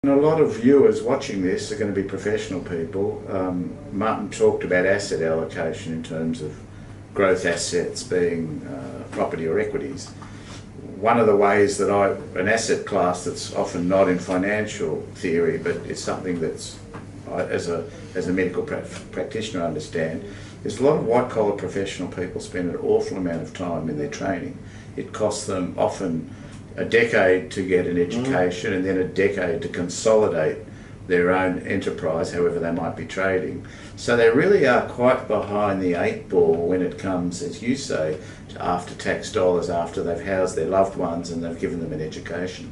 And a lot of viewers watching this are going to be professional people. Martin talked about asset allocation in terms of growth assets being property or equities. One of the ways that an asset class that's often not in financial theory, but it's something that's, as a medical practitioner, understand, is a lot of white-collar professional people spend an awful amount of time in their training. It costs them often a decade to get an education and then a decade to consolidate their own enterprise, however they might be trading. So they really are quite behind the eight ball when it comes, as you say, to after-tax dollars after they've housed their loved ones and they've given them an education.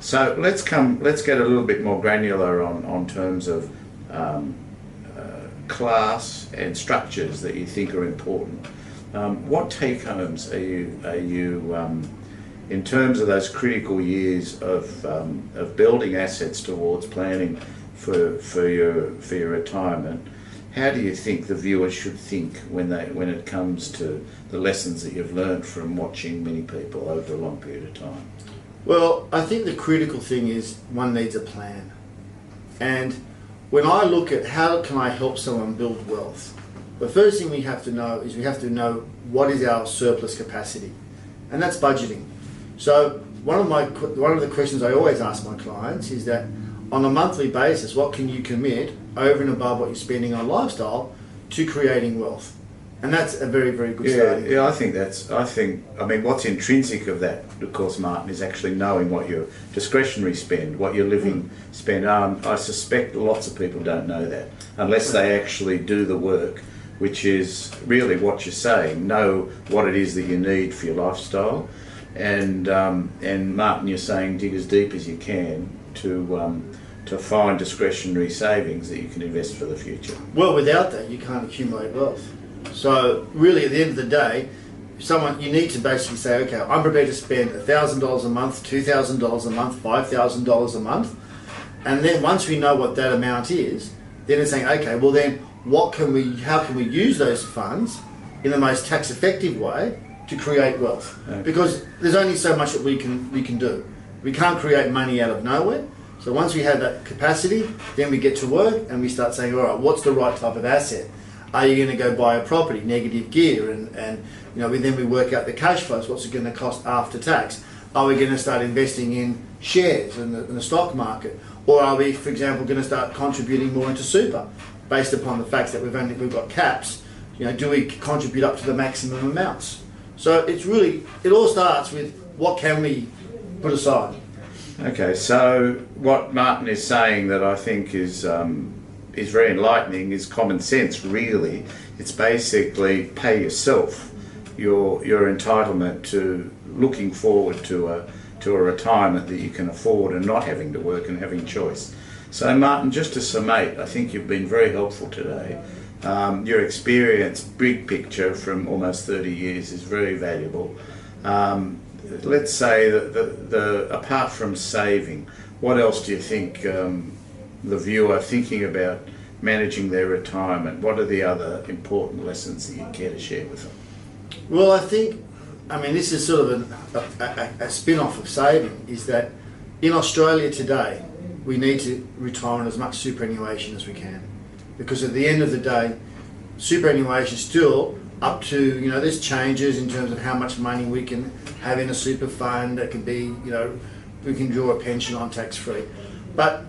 So let's get a little bit more granular on terms of class and structures that you think are important. What take-homes are you in terms of those critical years of building assets towards planning for your retirement? How do you think the viewers should think when it comes to the lessons that you've learned from watching many people over a long period of time? Well, I think the critical thing is one needs a plan. And when I look at how can I help someone build wealth, the first thing we have to know is we have to know what is our surplus capacity, and that's budgeting. So one of the questions I always ask my clients is that on a monthly basis, what can you commit over and above what you're spending on lifestyle to creating wealth? And that's a very, very good starting. Yeah, I mean, what's intrinsic of that, of course, Martin, is actually knowing what your discretionary spend, what your living spend are. I suspect lots of people don't know that unless they actually do the work, which is really what you're saying. Know what it is that you need for your lifestyle. And Martin, you're saying dig as deep as you can to find discretionary savings that you can invest for the future. Well, without that, you can't accumulate wealth. So really, at the end of the day, you need to basically say, okay, I'm prepared to spend $1,000 a month, $2,000 a month, $5,000 a month, and then once we know what that amount is, then it's saying, okay, well then, how can we use those funds in the most tax-effective way to create wealth? Okay. Because there's only so much that we can do. We can't create money out of nowhere. So once we have that capacity, then we get to work and we start saying, all right, what's the right type of asset? Are you going to go buy a property, negative gear, and then we work out the cash flows. What's it going to cost after tax? Are we going to start investing in shares in the stock market, or are we, for example, going to start contributing more into super, based upon the fact that we've got caps? Do we contribute up to the maximum amounts? So it all starts with what can we put aside. Okay, so what Martin is saying that I think is very enlightening is common sense, really. It's basically pay yourself your entitlement to looking forward to a retirement that you can afford and not having to work and having choice. So Martin, just to summate, I think you've been very helpful today. Your experience, big picture from almost 30 years, is very valuable. Let's say that apart from saving, what else do you think the viewer thinking about managing their retirement, what are the other important lessons that you care to share with them? Well, I mean, this is sort of a spin-off of saving, is that in Australia today, we need to retire on as much superannuation as we can. Because at the end of the day, superannuation is still up to, there's changes in terms of how much money we can have in a super fund. That can be, we can draw a pension on tax-free. But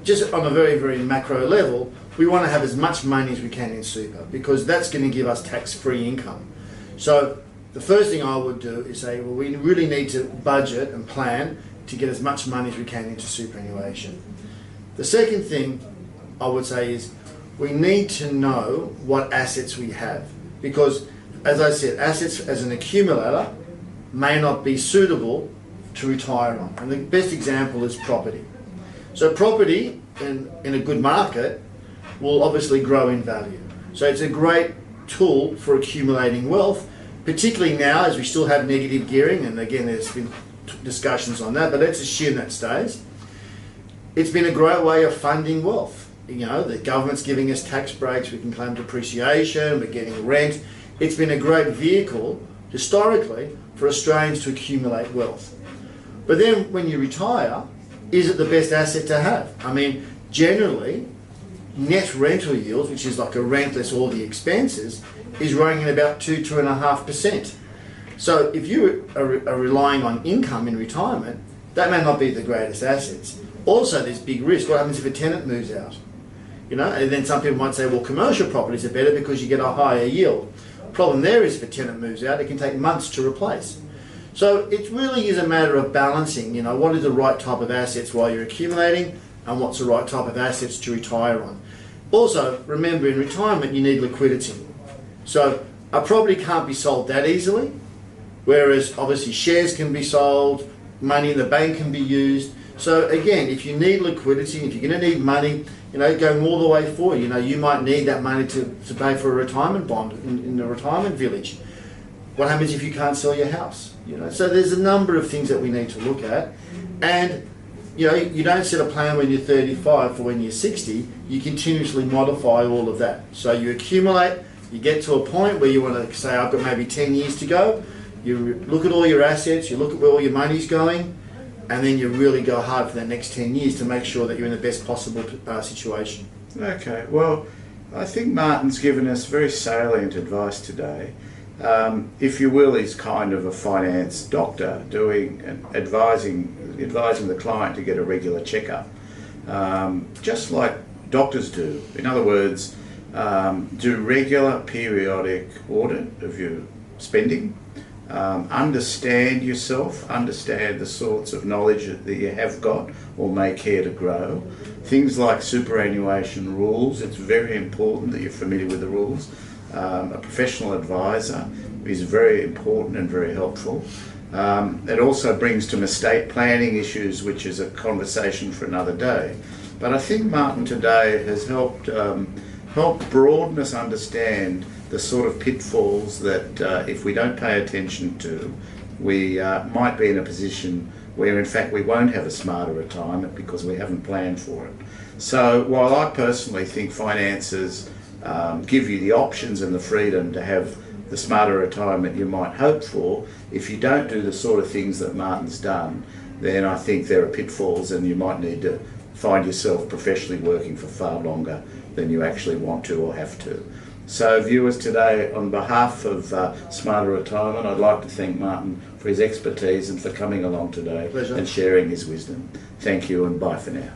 just on a very, very macro level, we want to have as much money as we can in super, because that's going to give us tax-free income. So the first thing I would do is say, well, we really need to budget and plan to get as much money as we can into superannuation. The second thing I would say is we need to know what assets we have, because, as I said, assets as an accumulator may not be suitable to retire on. And the best example is property. So property in a good market will obviously grow in value. So it's a great tool for accumulating wealth, particularly now as we still have negative gearing, and again there's been discussions on that, but let's assume that stays. It's been a great way of funding wealth. The government's giving us tax breaks, we can claim depreciation, we're getting rent. It's been a great vehicle, historically, for Australians to accumulate wealth. But then when you retire, is it the best asset to have? I mean, generally, net rental yields, which is like a rent less all the expenses, is running at about 2.5%. So if you are relying on income in retirement, that may not be the greatest assets. Also, there's big risk. What happens if a tenant moves out? You know, and then some people might say, well, commercial properties are better because you get a higher yield. Problem there is if a tenant moves out, it can take months to replace. So it really is a matter of balancing, you know, what is the right type of assets while you're accumulating and what's the right type of assets to retire on. Also, remember in retirement you need liquidity. So a property can't be sold that easily, whereas obviously shares can be sold, money in the bank can be used. So again, if you need liquidity, if you're going to need money, you know, going all the way forward, you know, you might need that money to pay for a retirement bond in the retirement village. What happens if you can't sell your house? You know, so there's a number of things that we need to look at, and you know, you don't set a plan when you're 35 for when you're 60. You continuously modify all of that. So you accumulate. You get to a point where you want to say, I've got maybe 10 years to go. You look at all your assets. You look at where all your money's going. And then you really go hard for the next 10 years to make sure that you're in the best possible situation. Okay, well, I think Martin's given us very salient advice today. If you will, he's kind of a finance doctor doing and advising the client to get a regular checkup, just like doctors do. In other words, do regular periodic audit of your spending. Understand yourself, understand the sorts of knowledge that you have got or may care to grow. Things like superannuation rules, it's very important that you're familiar with the rules. A professional advisor is very important and very helpful. It also brings to estate planning issues, which is a conversation for another day. But I think Martin today has helped broaden us understand the sort of pitfalls that if we don't pay attention to, we might be in a position where in fact we won't have a smarter retirement because we haven't planned for it. So while I personally think finances give you the options and the freedom to have the smarter retirement you might hope for, if you don't do the sort of things that Martin's done, then I think there are pitfalls and you might need to find yourself professionally working for far longer than you actually want to or have to. So viewers, today on behalf of Smarter Retirement, I'd like to thank Martin for his expertise and for coming along today. Pleasure. And sharing his wisdom. Thank you and bye for now.